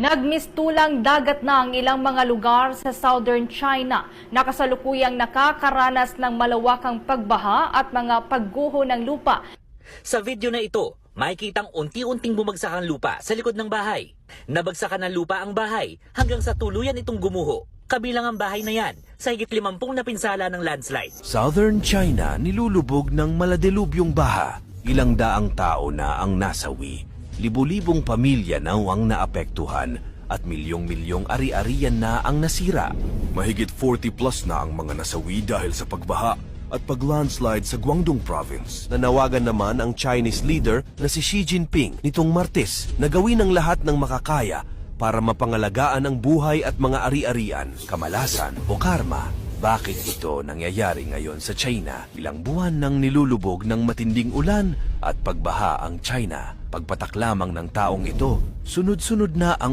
Nagmistulang dagat na ang ilang mga lugar sa southern China na kasalukuyang nakakaranas ng malawakang pagbaha at mga pagguho ng lupa. Sa video na ito, makikitang unti-unting bumagsak ang lupa sa likod ng bahay. Nabagsakan ng lupa ang bahay hanggang sa tuluyan itong gumuho. Kabilang ang bahay na yan sa higit 50 na pinsala ng landslide. Southern China nilulubog ng maladilubyong baha. Ilang daang tao na ang nasawi. Libu-libong pamilya na ang naapektuhan at milyong-milyong ari-arian na ang nasira. Mahigit 40 plus na ang mga nasawi dahil sa pagbaha at paglandslide sa Guangdong Province. Nanawagan naman ang Chinese leader na si Xi Jinping nitong Martes na gawin ang lahat ng makakaya para mapangalagaan ang buhay at mga ari-arian, kamalasan o karma. Bakit ito nangyayari ngayon sa China? Ilang buwan nang nilulubog ng matinding ulan at pagbaha ang China. Pagpatak lamang ng taong ito, sunod-sunod na ang